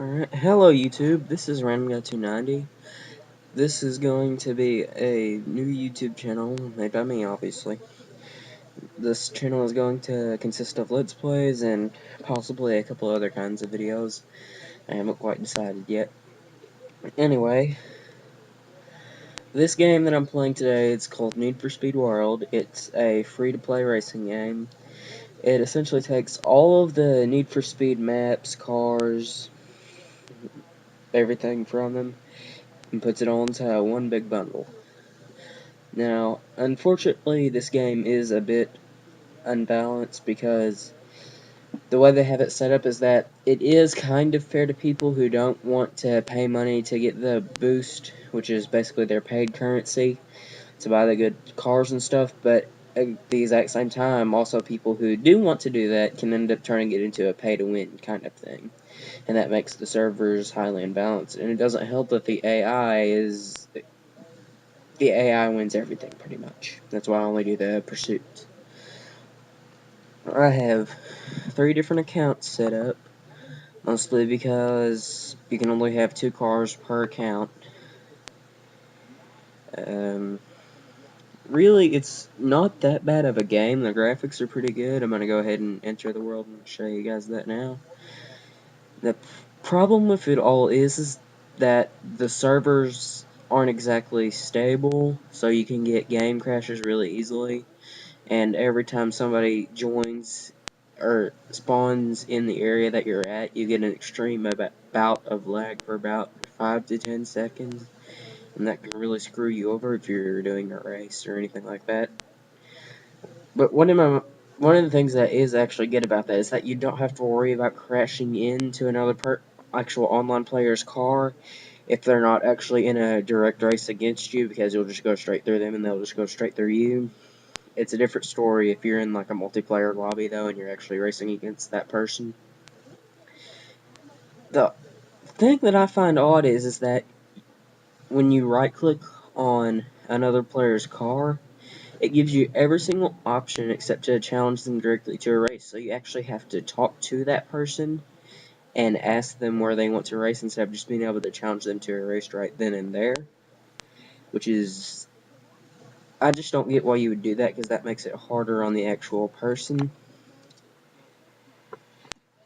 Alright, hello YouTube, this is RandomGuy290. This is going to be a new YouTube channel, made by me obviously. This channel is going to consist of Let's Plays and possibly a couple other kinds of videos. I haven't quite decided yet. Anyway, this game that I'm playing today, it's called Need for Speed World. It's a free-to-play racing game. It essentially takes all of the Need for Speed maps, cars, everything from them, and puts it all into one big bundle. Now, unfortunately, this game is a bit unbalanced because the way they have it set up is that it is kind of fair to people who don't want to pay money to get the boost, which is basically their paid currency, to buy the good cars and stuff, but at the exact same time, also people who do want to do that can end up turning it into a pay-to-win kind of thing, and that makes the servers highly imbalanced, and it doesn't help that the AI wins everything, pretty much. That's why I only do the pursuit. I have 3 different accounts set up, mostly because you can only have 2 cars per account. Really, it's not that bad of a game. The graphics are pretty good. I'm going to go ahead and enter the world and show you guys that now. The problem with it all is that the servers aren't exactly stable, so you can get game crashes really easily. And every time somebody joins or spawns in the area that you're at, you get an extreme bout of lag for about 5 to 10 seconds, and that can really screw you over if you're doing a race or anything like that. But one of the things that is actually good about that is that you don't have to worry about crashing into another actual online player's car if they're not actually in a direct race against you, because you'll just go straight through them and they'll just go straight through you. It's a different story if you're in like a multiplayer lobby though and you're actually racing against that person. The thing that I find odd is that when you right click on another player's car, it gives you every single option except to challenge them directly to a race. So you actually have to talk to that person and ask them where they want to race instead of just being able to challenge them to a race right then and there, which is, I just don't get why you would do that, because that makes it harder on the actual person.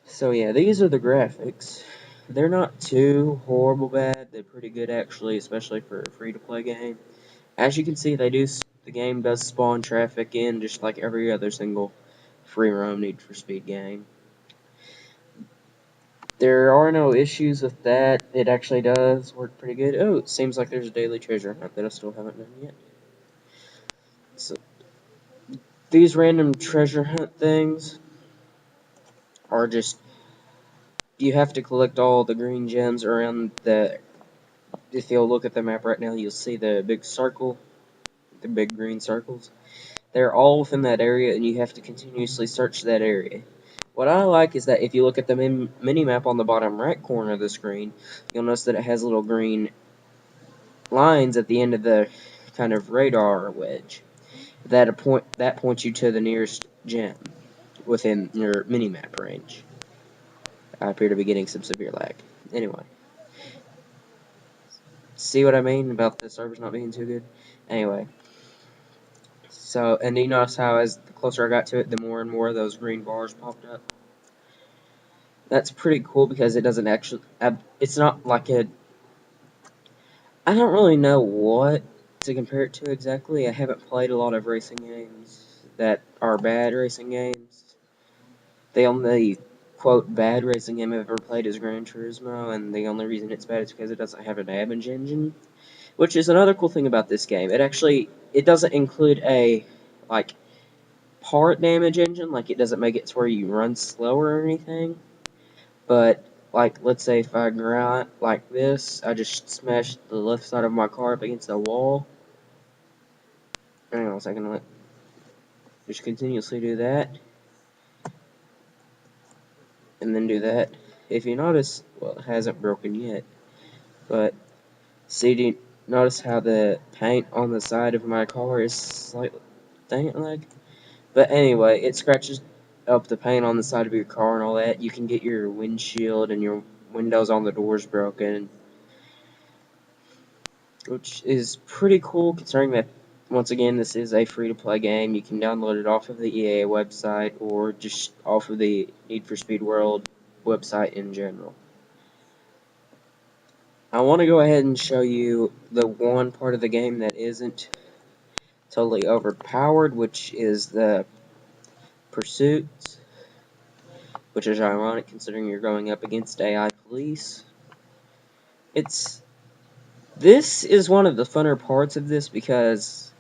So yeah, these are the graphics. They're not too horrible bad. They're pretty good actually, especially for a free-to-play game. As you can see, the game does spawn traffic in just like every other single free roam Need for Speed game. There are no issues with that. It actually does work pretty good. Oh, it seems like there's a daily treasure hunt that I still haven't done yet. So these random treasure hunt things are just, you have to collect all the green gems around the, if you'll look at the map right now, you'll see the big circle, the big green circles. They're all within that area, and you have to continuously search that area. What I like is that if you look at the mini-map on the bottom right corner of the screen, you'll notice that it has little green lines at the end of the kind of radar wedge. That points you to the nearest gem within your mini-map range. I appear to be getting some severe lag. Anyway. See what I mean about the servers not being too good? Anyway. So, and you notice how as the closer I got to it, the more and more of those green bars popped up. That's pretty cool because it doesn't actually, it's not like a, I don't really know what to compare it to exactly. I haven't played a lot of racing games that are bad racing games. The only, quote, bad racing game I've ever played is Gran Turismo, and the only reason it's bad is because it doesn't have a damage engine. Which is another cool thing about this game. It doesn't include a, like, part damage engine, like it doesn't make it to where you run slower or anything. But, like, let's say if I grind like this, I just smash the left side of my car up against the wall. Hang on a second, just continuously do that. And then do that. If you notice, well, it hasn't broken yet. But, see, do you notice how the paint on the side of my car is slightly, dang it, lag? But anyway, it scratches up the paint on the side of your car and all that. You can get your windshield and your windows on the doors broken, which is pretty cool considering that, once again, this is a free-to-play game. You can download it off of the EA website or just off of the Need for Speed World website in general. I want to go ahead and show you the one part of the game that isn't totally overpowered, which is the pursuits, which is ironic considering you're going up against AI police. This is one of the funner parts of this because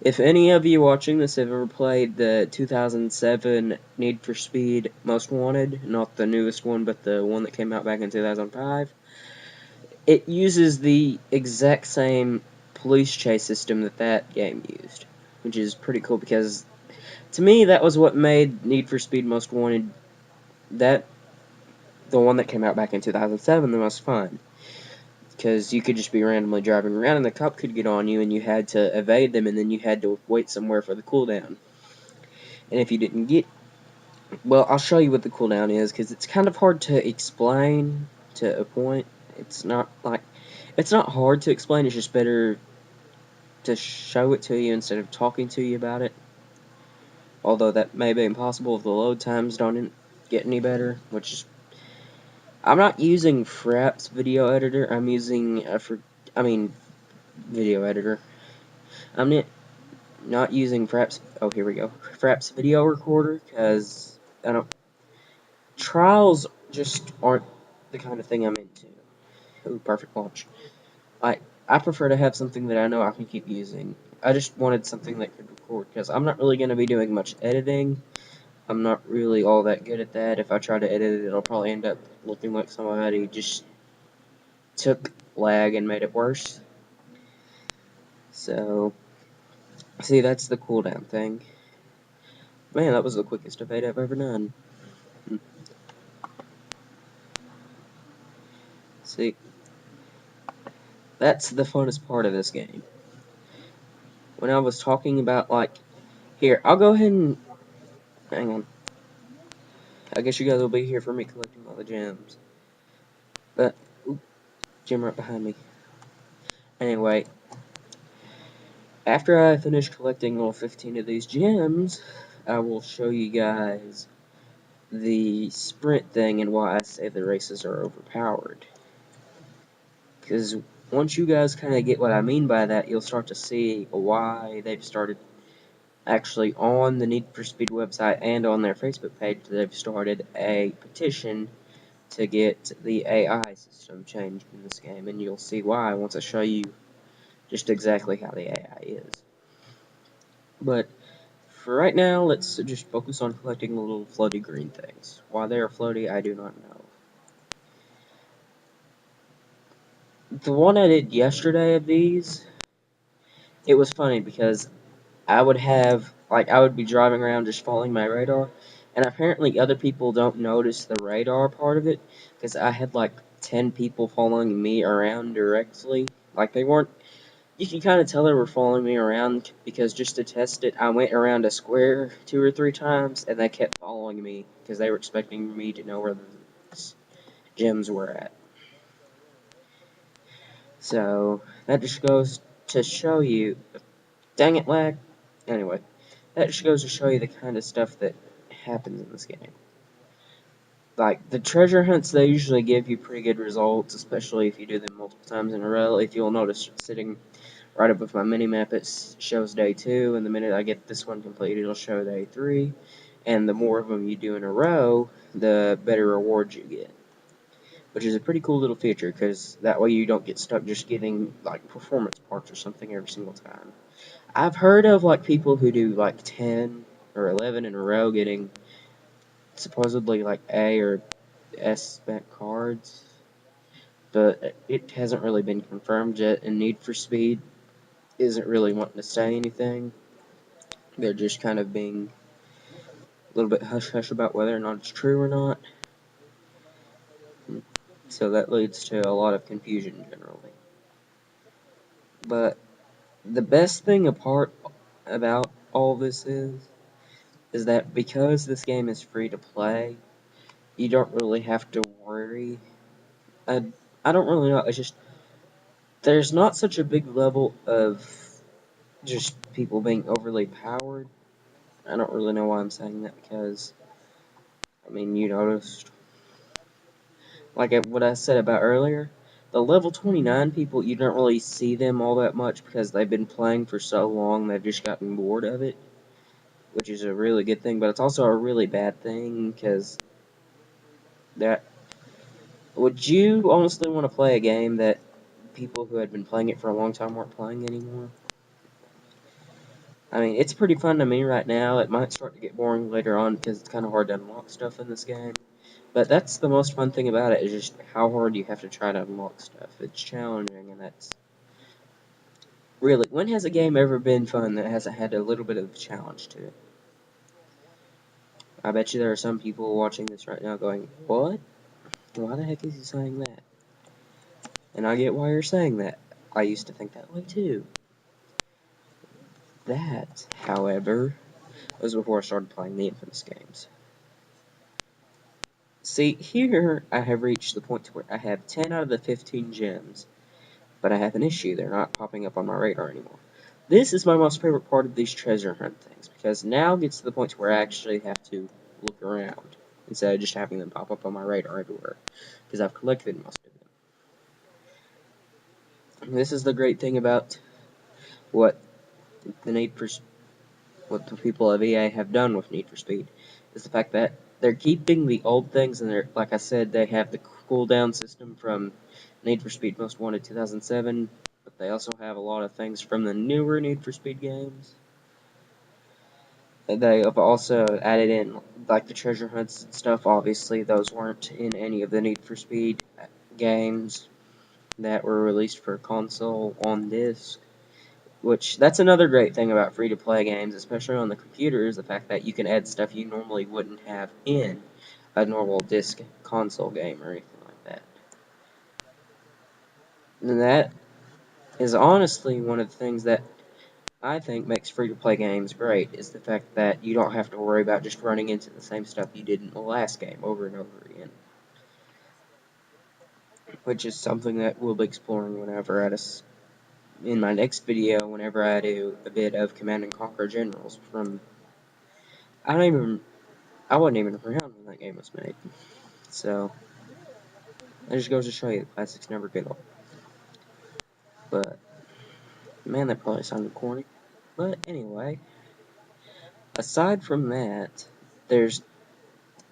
if any of you watching this have ever played the 2007 Need for Speed Most Wanted, not the newest one, but the one that came out back in 2005, it uses the exact same police chase system that game used, which is pretty cool because, to me, that was what made Need for Speed Most Wanted, the one that came out back in 2007, the most fun. Because you could just be randomly driving around and the cop could get on you and you had to evade them and then you had to wait somewhere for the cooldown. And if you didn't get... Well, I'll show you what the cooldown is because it's kind of hard to explain to a point. It's not hard to explain, it's just better to show it to you instead of talking to you about it. Although that may be impossible if the load times don't get any better, which is... I'm not using Fraps video editor, I'm using video editor. I'm not using Fraps. Oh, here we go. Fraps video recorder because trials just aren't the kind of thing I'm into. Ooh, perfect launch. I prefer to have something that I know I can keep using. I just wanted something that could record because I'm not really going to be doing much editing. I'm not really all that good at that. If I try to edit it, it'll probably end up looking like somebody just took lag and made it worse. So, see, that's the cooldown thing. Man, that was the quickest evade I've ever done. See, that's the funnest part of this game. When I was talking about, here, I'll go ahead and, hang on. I guess you guys will be here for me collecting all the gems. But, oop, gem right behind me. Anyway, after I finish collecting all 15 of these gems, I will show you guys the sprint thing and why I say the races are overpowered. Because once you guys kind of get what I mean by that, you'll start to see why they've started, actually on the Need for Speed website and on their Facebook page, they've started a petition to get the AI system changed in this game, and you'll see why once I show you just exactly how the AI is. But for right now, let's just focus on collecting the little floaty green things. Why they are floaty, I do not know. The one I did yesterday of these, it was funny because I would be driving around just following my radar, and apparently other people don't notice the radar part of it, because I had 10 people following me around directly. They weren't, you can kind of tell they were following me around, because just to test it, I went around a square 2 or 3 times, and they kept following me, because they were expecting me to know where the gems were at. So, that just goes to show you, dang it, lag. Anyway, that just goes to show you the kind of stuff that happens in this game. The treasure hunts, they usually give you pretty good results, especially if you do them multiple times in a row. If you'll notice, sitting right above my mini-map, it shows day 2, and the minute I get this one completed, it'll show day 3. And the more of them you do in a row, the better rewards you get. Which is a pretty cool little feature, because that way you don't get stuck just getting, performance parts or something every single time. I've heard of, people who do, 10 or 11 in a row getting supposedly, A or S spec cards. But it hasn't really been confirmed yet, and Need for Speed isn't really wanting to say anything. They're just kind of being a little bit hush-hush about whether or not it's true or not. So that leads to a lot of confusion, generally. But the best thing about all this is that because this game is free to play, you don't really have to worry I don't really know. It's just there's not such a big level of just people being overly powered. I don't really know why I'm saying that because I mean you noticed like what I said about earlier. The level 29 people, you don't really see them all that much because they've been playing for so long they've just gotten bored of it, which is a really good thing, but it's also a really bad thing because that. Would you honestly want to play a game that people who had been playing it for a long time weren't playing anymore? I mean, it's pretty fun to me right now. It might start to get boring later on because it's kind of hard to unlock stuff in this game. But that's the most fun thing about it is just how hard you have to try to unlock stuff. It's challenging, and that's really, when has a game ever been fun that hasn't had a little bit of challenge to it? I bet you there are some people watching this right now going, what? Why the heck is he saying that? And I get why you're saying that. I used to think that way too. That, however, was before I started playing the Infamous games. See, here I have reached the point where I have 10 out of the 15 gems, but I have an issue. They're not popping up on my radar anymore. This is my most favorite part of these treasure hunt things, because now it gets to the point where I actually have to look around, instead of just having them pop up on my radar everywhere, because I've collected most of them. This is the great thing about what the Need for what the people of EA have done with Need for Speed, is the fact that they're keeping the old things, and they're, like I said, they have the cooldown system from Need for Speed Most Wanted 2007, but they also have a lot of things from the newer Need for Speed games. They have also added in, like, the treasure hunts and stuff. Obviously, those weren't in any of the Need for Speed games that were released for console on disc. Which, that's another great thing about free-to-play games, especially on the computer, is the fact that you can add stuff you normally wouldn't have in a normal disc console game or anything like that. And that is honestly one of the things that I think makes free-to-play games great, is the fact that you don't have to worry about just running into the same stuff you did in the last game over and over again. Which is something that we'll be exploring whenever in my next video, whenever I do a bit of Command and Conquer Generals from, I wasn't even around when that game was made. So, that just goes to show you the classics never get old. But, man, that probably sounded corny. But anyway, aside from that, there's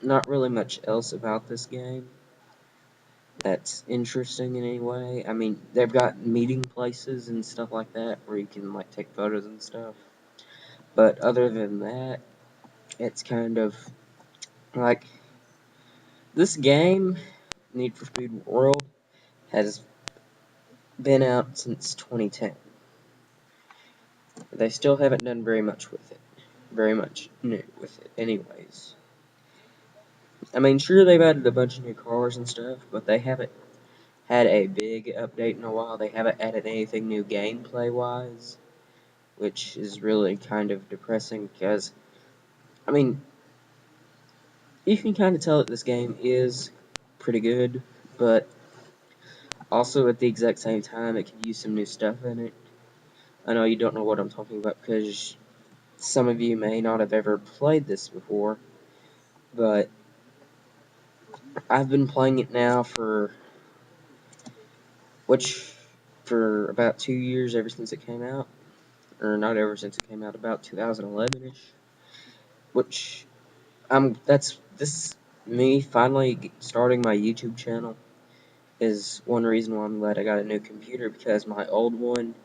not really much else about this game that's interesting in any way. I mean, they've got meeting places and stuff like that where you can, like, take photos and stuff. But other than that, it's kind of like this game, Need for Speed World, has been out since 2010. They still haven't done very much with it. Very much new with it, anyways. I mean, sure, they've added a bunch of new cars and stuff, but they haven't had a big update in a while. They haven't added anything new gameplay-wise, which is really kind of depressing because, I mean, you can kind of tell that this game is pretty good, but also at the exact same time, it could use some new stuff in it. I know you don't know what I'm talking about because some of you may not have ever played this before, but I've been playing it now for about 2 years, ever since it came out, or not ever since it came out, about 2011ish. Which this me finally starting my YouTube channel is one reason why I'm glad I got a new computer, because my old one,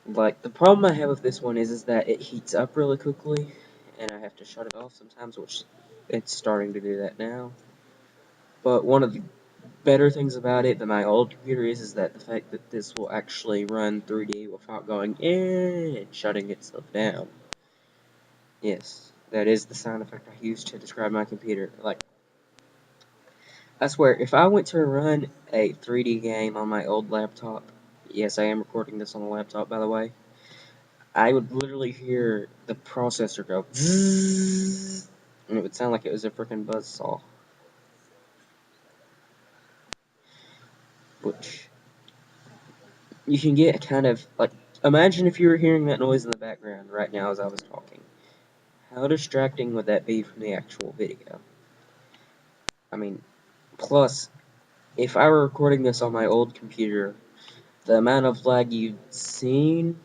like, the problem I have with this one is that it heats up really quickly, and I have to shut it off sometimes, which it's starting to do that now. But one of the better things about it than my old computer is that the fact that this will actually run 3D without going and shutting itself down. Yes, that is the sound effect I use to describe my computer. Like, I swear, if I went to run a 3D game on my old laptop, yes, I am recording this on a laptop, by the way, I would literally hear the processor go zzzz, and it would sound like it was a freaking buzzsaw. which you can get kind of, like, imagine if you were hearing that noise in the background right now as I was talking. How distracting would that be from the actual video? I mean, plus, if I were recording this on my old computer, the amount of lag you'd seen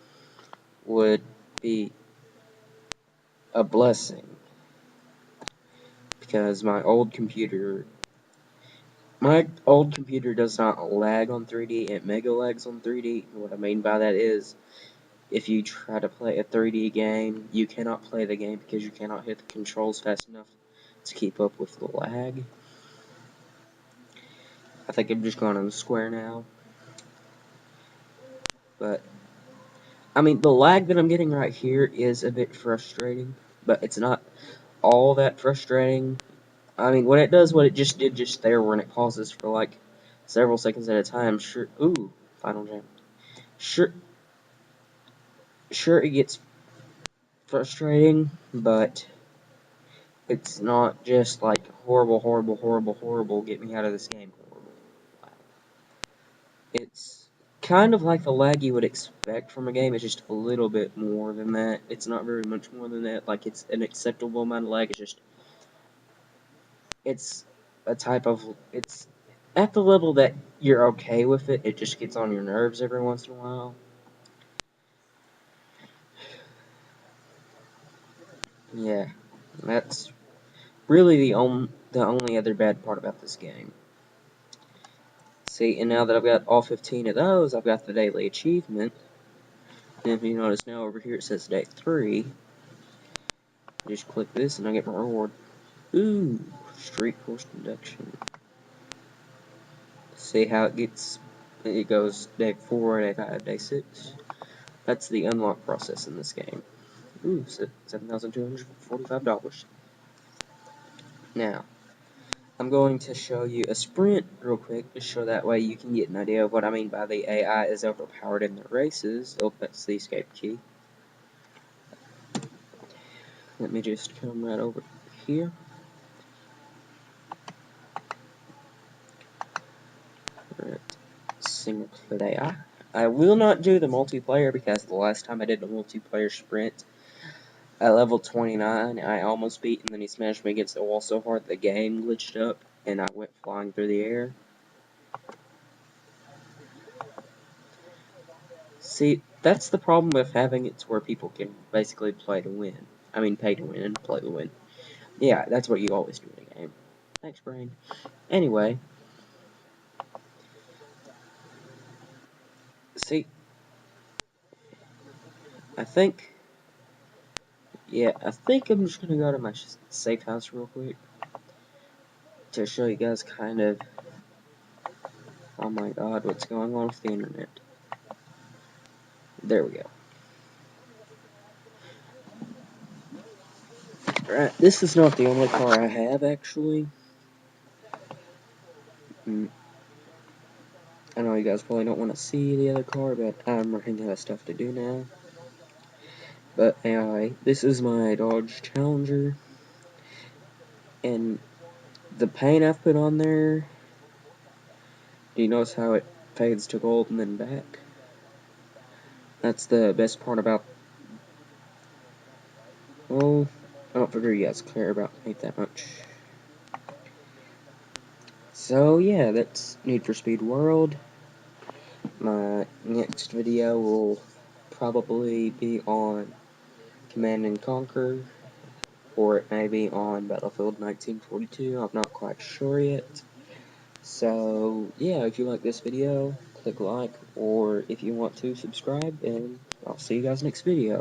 would be a blessing. Because my old computer does not lag on 3D, it mega lags on 3D. And what I mean by that is, if you try to play a 3D game, you cannot play the game because you cannot hit the controls fast enough to keep up with the lag. I think I'm just going on the square now. But, I mean, the lag that I'm getting right here is a bit frustrating, but it's not all that frustrating. I mean, what it just did just there when it pauses for like several seconds at a time. Sure, ooh, final jam. Sure, it gets frustrating, but it's not just like horrible, horrible, horrible, horrible, get me out of this game, horrible. It's kind of like the lag you would expect from a game, it's just a little bit more than that. It's not very much more than that, like it's an acceptable amount of lag, it's a type of, it's at the level that you're okay with it, it just gets on your nerves every once in a while. Yeah, that's really the only other bad part about this game. See, and now that I've got all 15 of those, I've got the daily achievement. And if you notice now over here it says day 3. Just click this and I get my reward. Ooh, street course conduction. See how it goes day 4, day 5, day 6. That's the unlock process in this game. Ooh, $7,245. Now, I'm going to show you a sprint real quick, just so that way you can get an idea of what I mean by the AI is overpowered in the races. Oh, that's the escape key. Let me just come right over here. Right. Single player. I will not do the multiplayer because the last time I did the multiplayer sprint at level 29, I almost beat, and then he smashed me against the wall so hard the game glitched up, and I went flying through the air. See, that's the problem with having it to where people can basically play to win. I mean, pay to win and play to win. Yeah, that's what you always do in a game. Thanks, brain. Anyway. See, I think I'm just gonna go to my safe house real quick to show you guys kind of, oh my god, what's going on with the internet. There we go. Alright, this is not the only car I have, actually. I know you guys probably don't want to see the other car, but I'm running out of stuff to do now. But anyway, this is my Dodge Challenger, and the paint I've put on there, do you notice how it fades to gold and then back? That's the best part about, well, I don't figure you guys care about paint that much. So yeah, that's Need for Speed World. My next video will probably be on Command and Conquer, or it may be on Battlefield 1942, I'm not quite sure yet. So yeah, if you like this video, click like, or if you want to, subscribe, and I'll see you guys next video.